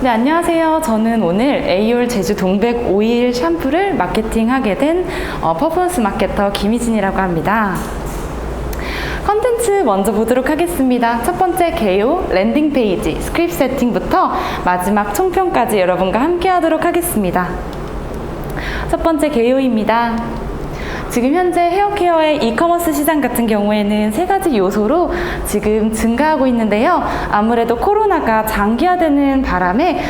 네, 안녕하세요. 저는 오늘 에이올 제주 동백 오일 샴푸를 마케팅하게 된 퍼포먼스 마케터 김희진이라고 합니다. 컨텐츠 먼저 보도록 하겠습니다. 첫 번째 개요, 랜딩 페이지, 스크립트 세팅부터 마지막 총평까지 여러분과 함께 하도록 하겠습니다. 첫 번째 개요입니다. 지금 현재 헤어케어의 이커머스 시장 같은 경우에는 세 가지 요소로 지금 증가하고 있는데요. 아무래도 코로나가 장기화되는 바람에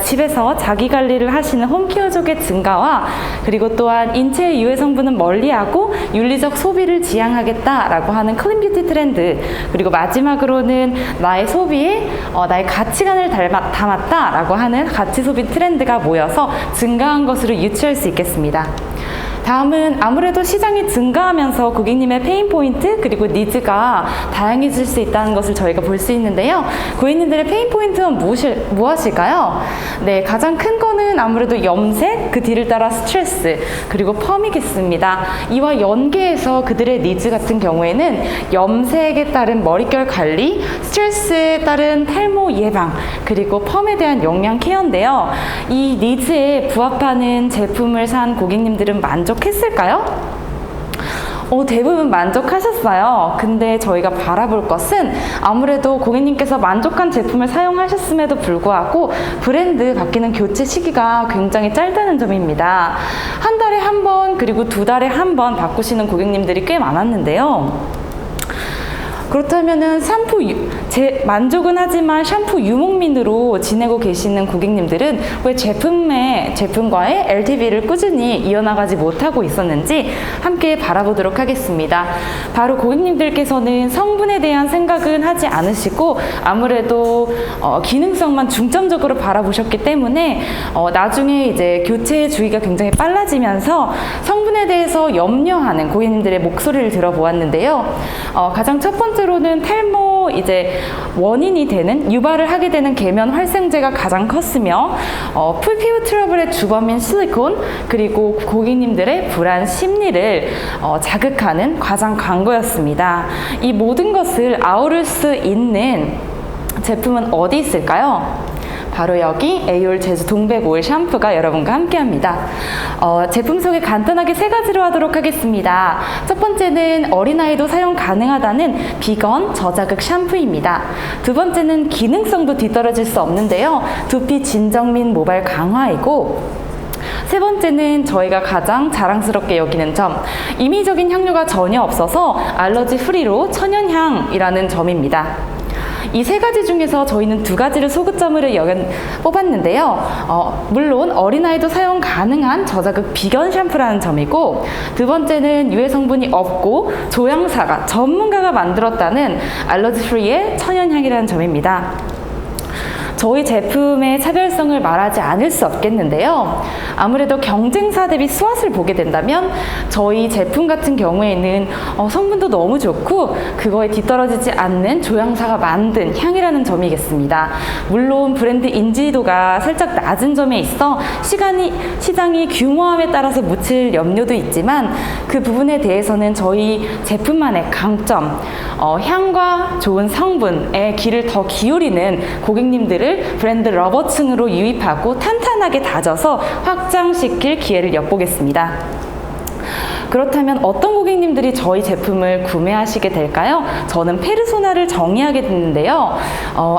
집에서 자기 관리를 하시는 홈케어족의 증가와 그리고 또한 인체의 유해 성분은 멀리하고 윤리적 소비를 지향하겠다라고 하는 클린 뷰티 트렌드, 그리고 마지막으로는 나의 소비에 나의 가치관을 담았다라고 하는 가치 소비 트렌드가 모여서 증가한 것으로 유추할 수 있겠습니다. 다음은 아무래도 시장이 증가하면서 고객님의 페인 포인트 그리고 니즈가 다양해질 수 있다는 것을 저희가 볼 수 있는데요. 고객님들의 페인 포인트는 무엇일까요? 네, 가장 큰 거는 아무래도 염색, 그 뒤를 따라 스트레스, 그리고 펌이겠습니다. 이와 연계해서 그들의 니즈 같은 경우에는 염색에 따른 머릿결 관리, 스트레스에 따른 탈모 예방, 그리고 펌에 대한 영양 케어인데요. 이 니즈에 부합하는 제품을 산 고객님들은 만족했을까요? 대부분 만족하셨어요. 근데 저희가 바라볼 것은 아무래도 고객님께서 만족한 제품을 사용하셨음에도 불구하고 브랜드 바뀌는 교체 시기가 굉장히 짧다는 점입니다. 한 달에 한 번, 그리고 두 달에 한 번 바꾸시는 고객님들이 꽤 많았는데요. 그렇다면은 만족은 하지만 샴푸 유목민으로 지내고 계시는 고객님들은 왜 제품과의 LTV를 꾸준히 이어나가지 못하고 있었는지 함께 바라보도록 하겠습니다. 바로 고객님들께서는 성분에 대한 생각은 하지 않으시고 아무래도 기능성만 중점적으로 바라보셨기 때문에 나중에 이제 교체 주기가 굉장히 빨라지면서 성분에 대해서 염려하는 고객님들의 목소리를 들어보았는데요. 가장 첫 번째로는 탈모 원인이 되는 유발을 하게 되는 계면 활성제가 가장 컸으며 풀피부 트러블의 주범인 실리콘, 그리고 고객님들의 불안 심리를 자극하는 가장 광고였습니다. 이 모든 것을 아우를 수 있는 제품은 어디 있을까요? 바로 여기 에이올 제주 동백 오일 샴푸가 여러분과 함께합니다. 제품 소개 간단하게 세 가지로 하도록 하겠습니다. 첫 번째는 어린아이도 사용 가능하다는 비건 저자극 샴푸입니다. 두 번째는 기능성도 뒤떨어질 수 없는데요. 두피 진정 및 모발 강화이고, 세 번째는 저희가 가장 자랑스럽게 여기는 점, 임의적인 향료가 전혀 없어서 알러지 프리로 천연향이라는 점입니다. 이 세 가지 중에서 저희는 두 가지를 소극점으로 뽑았는데요. 물론 어린아이도 사용 가능한 저자극 비건 샴푸라는 점이고, 두 번째는 유해 성분이 없고 조향사가 전문가가 만들었다는 알러지 프리의 천연향이라는 점입니다. 저희 제품의 차별성을 말하지 않을 수 없겠는데요. 아무래도 경쟁사 대비 수완을 보게 된다면 저희 제품 같은 경우에는 성분도 너무 좋고 그거에 뒤떨어지지 않는 조향사가 만든 향이라는 점이겠습니다. 물론 브랜드 인지도가 살짝 낮은 점에 있어 시장이 규모함에 따라서 묻힐 염려도 있지만 그 부분에 대해서는 저희 제품만의 강점, 향과 좋은 성분에 귀를 더 기울이는 고객님들을 브랜드 러버층으로 유입하고 탄탄하게 다져서 확장시킬 기회를 엿보겠습니다. 그렇다면 어떤 고객님들이 저희 제품을 구매하시게 될까요? 저는 페르소나를 정의하게 됐는데요.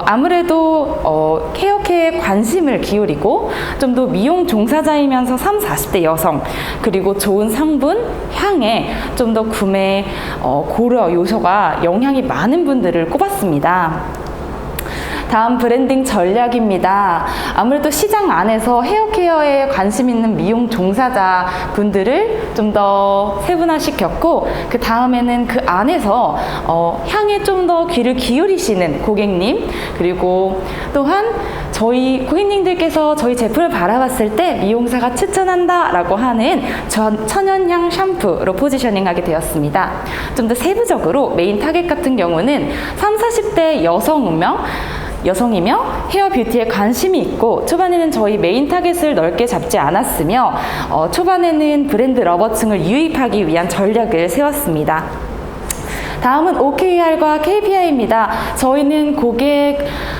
아무래도 헤어케어에 관심을 기울이고 좀 더 미용 종사자이면서 30, 40대 여성, 그리고 좋은 성분, 향에 좀 더 구매 고려 요소가 영향이 많은 분들을 꼽았습니다. 다음 브랜딩 전략입니다. 아무래도 시장 안에서 헤어케어에 관심 있는 미용 종사자 분들을 좀 더 세분화시켰고, 그 다음에는 그 안에서 향에 좀 더 귀를 기울이시는 고객님, 그리고 또한 저희 고객님들께서 저희 제품을 바라봤을 때 미용사가 추천한다 라고 하는 천연향 샴푸로 포지셔닝하게 되었습니다. 좀 더 세부적으로 메인 타겟 같은 경우는 30, 40대 여성이며 헤어 뷰티에 관심이 있고, 초반에는 저희 메인 타겟을 넓게 잡지 않았으며 초반에는 브랜드 러버층을 유입하기 위한 전략을 세웠습니다. 다음은 OKR과 KPI입니다. 저희는 고객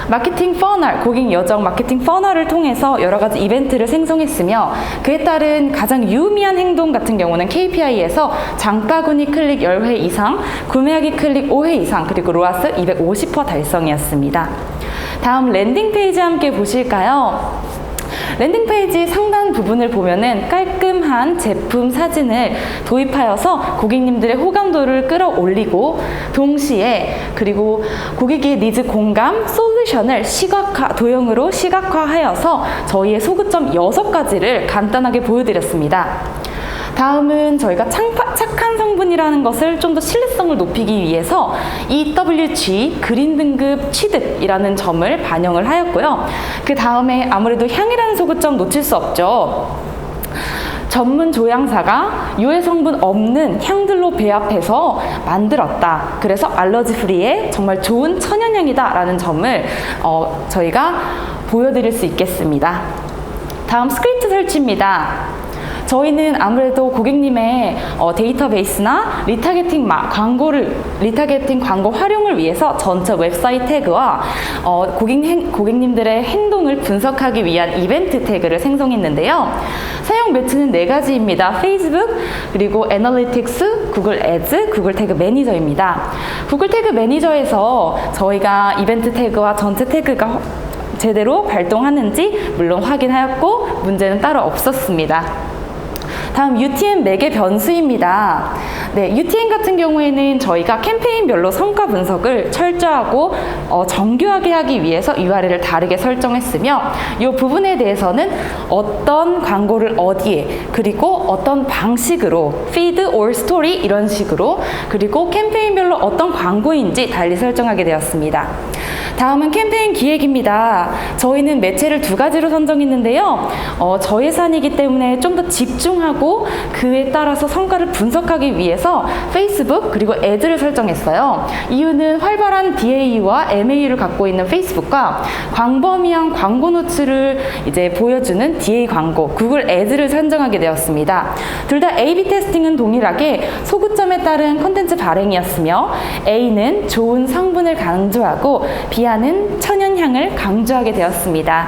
마케팅 퍼널, 고객 여정 마케팅 퍼널을 통해서 여러 가지 이벤트를 생성했으며 그에 따른 가장 유의미한 행동 같은 경우는 KPI에서 장바구니 클릭 10회 이상, 구매하기 클릭 5회 이상, 그리고 로아스 250% 달성이었습니다. 다음 랜딩 페이지 함께 보실까요? 랜딩 페이지 상단 부분을 보면은 깔끔한 제품 사진을 도입하여서 고객님들의 호감도를 끌어올리고 동시에 그리고 고객의 니즈 공감 솔루션을 도형으로 시각화하여서 저희의 소구점 6가지를 간단하게 보여드렸습니다. 다음은 저희가 착한 성분이라는 것을 좀 더 신뢰성을 높이기 위해서 EWG 그린 등급 취득이라는 점을 반영을 하였고요. 그 다음에 아무래도 향이라는 소구점 놓칠 수 없죠. 전문 조향사가 유해 성분 없는 향들로 배합해서 만들었다. 그래서 알러지 프리의 정말 좋은 천연향이다 라는 점을 저희가 보여드릴 수 있겠습니다. 다음 스크립트 설치입니다. 저희는 아무래도 고객님의 데이터베이스나 리타게팅 광고 활용을 위해서 전체 웹사이트 태그와 고객님들의 행동을 분석하기 위한 이벤트 태그를 생성했는데요. 사용 매체는 4가지입니다. 페이스북, 그리고 애널리틱스, 구글 애즈, 구글 태그 매니저입니다. 구글 태그 매니저에서 저희가 이벤트 태그와 전체 태그가 제대로 발동하는지 물론 확인하였고 문제는 따로 없었습니다. 다음 UTM 매개 변수입니다. 네, UTM 같은 경우에는 저희가 캠페인별로 성과 분석을 철저하고 정교하게 하기 위해서 URL을 다르게 설정했으며 이 부분에 대해서는 어떤 광고를 어디에 그리고 어떤 방식으로 feed or story 이런 식으로 그리고 캠페인별로 어떤 광고인지 달리 설정하게 되었습니다. 다음은 캠페인 기획입니다. 저희는 매체를 2가지로 선정했는데요. 저예산이기 때문에 좀 더 집중하고 그에 따라서 성과를 분석하기 위해서 페이스북 그리고 애드를 설정했어요. 이유는 활발한 DAU와 MAU를 갖고 있는 페이스북과 광범위한 광고 노출을 이제 보여주는 DA 광고, 구글 애드를 선정하게 되었습니다. 둘 다 A/B 테스팅은 동일하게 소구점에 따른 콘텐츠 발행이었으며 A는 좋은 성분을 강조하고 B는 천연향을 강조하게 되었습니다.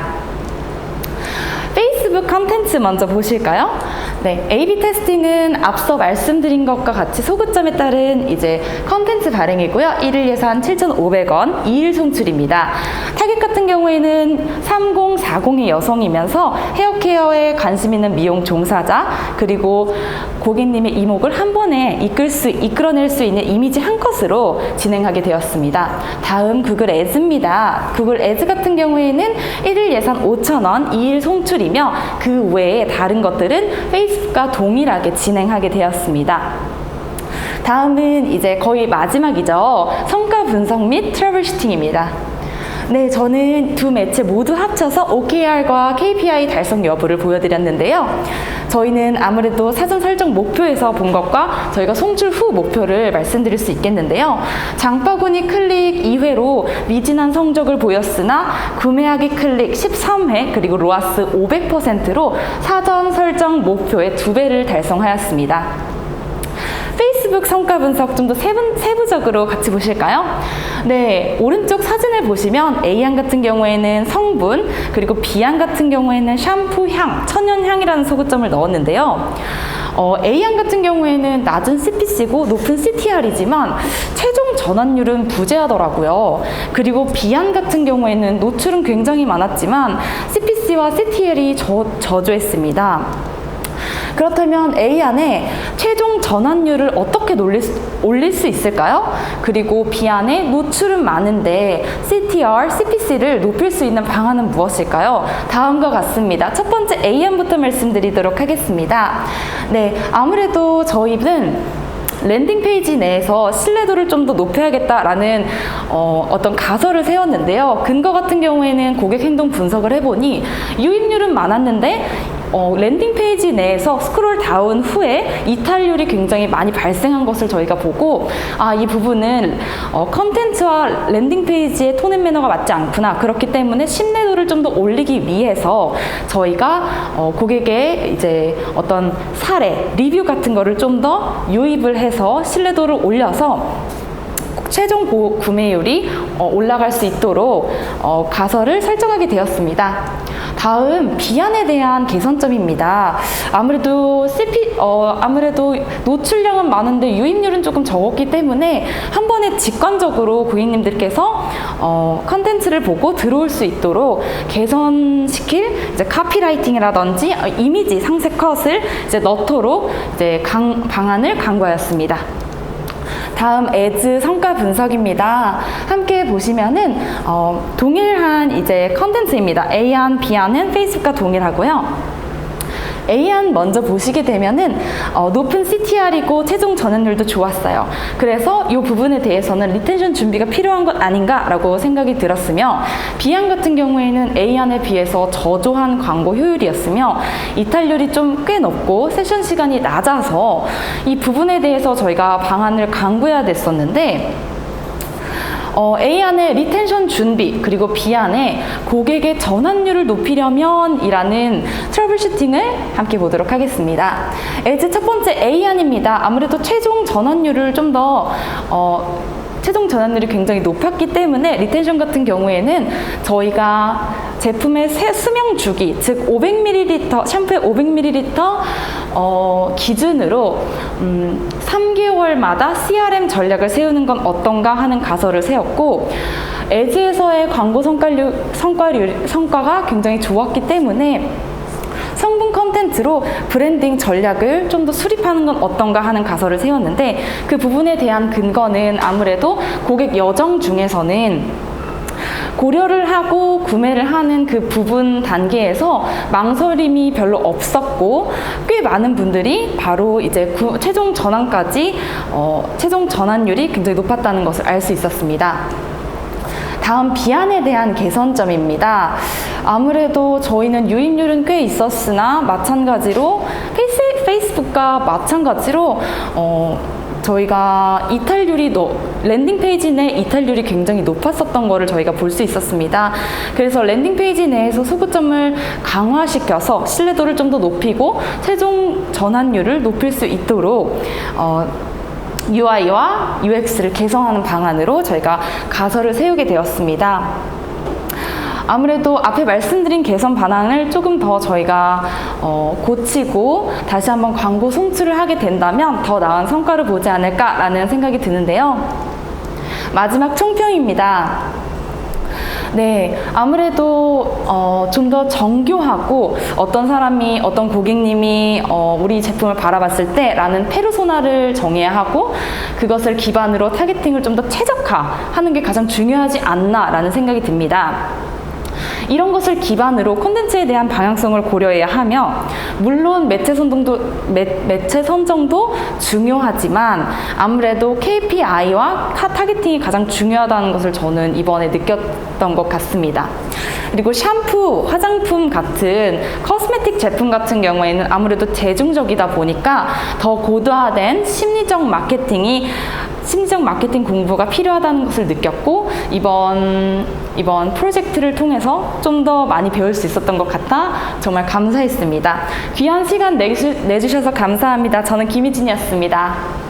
페이스북 컨텐츠 먼저 보실까요? 네, A/B 테스팅은 앞서 말씀드린 것과 같이 소구점에 따른 이제 컨텐츠 발행이고요. 1일 예산 7,500원, 2일 송출입니다. 타겟 같은 경우에는 30, 40의 여성이면서 헤어케어에 관심 있는 미용 종사자 그리고 고객님의 이목을 한 번에 이끌어낼 수 있는 이미지 한 컷으로 진행하게 되었습니다. 다음 구글 애즈입니다. 구글 애즈 같은 경우에는 1일 예산 5,000원, 2일 송출이며 그 외에 다른 것들은 페이스북과 동일하게 진행하게 되었습니다. 다음은 이제 거의 마지막이죠. 성과 분석 및 트러블 슈팅입니다. 네, 저는 두 매체 모두 합쳐서 OKR과 KPI 달성 여부를 보여드렸는데요. 저희는 아무래도 사전 설정 목표에서 본 것과 저희가 송출 후 목표를 말씀드릴 수 있겠는데요. 장바구니 클릭 2회로 미진한 성적을 보였으나 구매하기 클릭 13회 그리고 로아스 500%로 사전 설정 목표의 2배를 달성하였습니다. 페이스북 성과 분석 좀 더 세부적으로 같이 보실까요? 네, 오른쪽 사진을 보시면 A항 같은 경우에는 성분, 그리고 B항 같은 경우에는 샴푸 향, 천연향이라는 소구점을 넣었는데요. A항 같은 경우에는 낮은 CPC고 높은 CTR이지만 최종 전환율은 부재하더라고요. 그리고 B항 같은 경우에는 노출은 굉장히 많았지만 CPC와 CTR이 저조했습니다. 그렇다면 A 안에 최종 전환율을 어떻게 올릴 수 있을까요? 그리고 B 안에 노출은 많은데 CTR, CPC를 높일 수 있는 방안은 무엇일까요? 다음과 같습니다. 첫 번째 A안부터 말씀드리도록 하겠습니다. 네, 아무래도 저희는 랜딩 페이지 내에서 신뢰도를 좀 더 높여야겠다라는 어떤 가설을 세웠는데요. 근거 같은 경우에는 고객 행동 분석을 해보니 유입률은 많았는데 랜딩 페이지 내에서 스크롤 다운 후에 이탈률이 굉장히 많이 발생한 것을 저희가 보고 이 부분은 컨텐츠와 랜딩 페이지의 톤 앤 매너가 맞지 않구나. 그렇기 때문에 신뢰도를 좀 더 올리기 위해서 저희가 고객의 이제 어떤 사례, 리뷰 같은 거를 좀 더 유입을 해서 신뢰도를 올려서 최종 구매율이 올라갈 수 있도록 가설을 설정하게 되었습니다. 다음 비안에 대한 개선점입니다. 아무래도 노출량은 많은데 유입률은 조금 적었기 때문에 한 번에 직관적으로 고객님들께서 컨텐츠를 보고 들어올 수 있도록 개선시킬 이제 카피라이팅이라든지 이미지 상세 컷을 이제 넣도록 이제 방안을 강구하였습니다. 다음 에즈 성과 분석입니다. 함께 보시면은 동일한 이제 컨텐츠입니다. A안, B안은 페이스북과 동일하고요. A안 먼저 보시게 되면은 높은 CTR이고 최종 전환율도 좋았어요. 그래서 이 부분에 대해서는 리텐션 준비가 필요한 것 아닌가라고 생각이 들었으며, B안 같은 경우에는 A안에 비해서 저조한 광고 효율이었으며 이탈률이 좀 꽤 높고 세션 시간이 낮아서 이 부분에 대해서 저희가 방안을 강구해야 됐었는데, A안의 리텐션 준비 그리고 B안의 고객의 전환율을 높이려면 이라는 트러블 슈팅을 함께 보도록 하겠습니다. 에즈 첫 번째 A안입니다. 아무래도 최종 전환율을 좀 더 최종 전환율이 굉장히 높았기 때문에 리텐션 같은 경우에는 저희가 제품의 수명 주기, 즉 500ml, 샴푸의 500ml 기준으로 3개월마다 CRM 전략을 세우는 건 어떤가 하는 가설을 세웠고, 에즈에서의 광고 성과가 굉장히 좋았기 때문에 성분 컨텐츠로 브랜딩 전략을 좀 더 수립하는 건 어떤가 하는 가설을 세웠는데, 그 부분에 대한 근거는 아무래도 고객 여정 중에서는 고려를 하고 구매를 하는 그 부분 단계에서 망설임이 별로 없었고, 꽤 많은 분들이 바로 이제 최종 전환까지 최종 전환율이 굉장히 높았다는 것을 알 수 있었습니다. 다음 B안에 대한 개선점입니다. 아무래도 저희는 유입률은 꽤 있었으나 마찬가지로 페이스북과 마찬가지로 저희가 랜딩 페이지 내 이탈률이 굉장히 높았었던 거를 저희가 볼 수 있었습니다. 그래서 랜딩 페이지 내에서 소구점을 강화시켜서 신뢰도를 좀 더 높이고 최종 전환율을 높일 수 있도록 UI와 UX를 개선하는 방안으로 저희가 가설을 세우게 되었습니다. 아무래도 앞에 말씀드린 개선 방안을 조금 더 저희가 고치고 다시 한번 광고 송출을 하게 된다면 더 나은 성과를 보지 않을까라는 생각이 드는데요. 마지막 총평입니다. 네, 아무래도 좀 더 정교하고 어떤 고객님이 우리 제품을 바라봤을 때 라는 페르소나를 정해야 하고, 그것을 기반으로 타겟팅을 좀 더 최적화하는 게 가장 중요하지 않나 라는 생각이 듭니다. 이런 것을 기반으로 콘텐츠에 대한 방향성을 고려해야 하며, 물론 매체 선정도 중요하지만 아무래도 KPI와 타겟팅이 가장 중요하다는 것을 저는 이번에 느꼈던 것 같습니다. 그리고 샴푸, 화장품 같은 코스메틱 제품 같은 경우에는 아무래도 대중적이다 보니까 더 고도화된 심리적 마케팅 공부가 필요하다는 것을 느꼈고, 이번 프로젝트를 통해서 좀 더 많이 배울 수 있었던 것 같아 정말 감사했습니다. 귀한 시간 내주셔서 감사합니다. 저는 김희진이었습니다.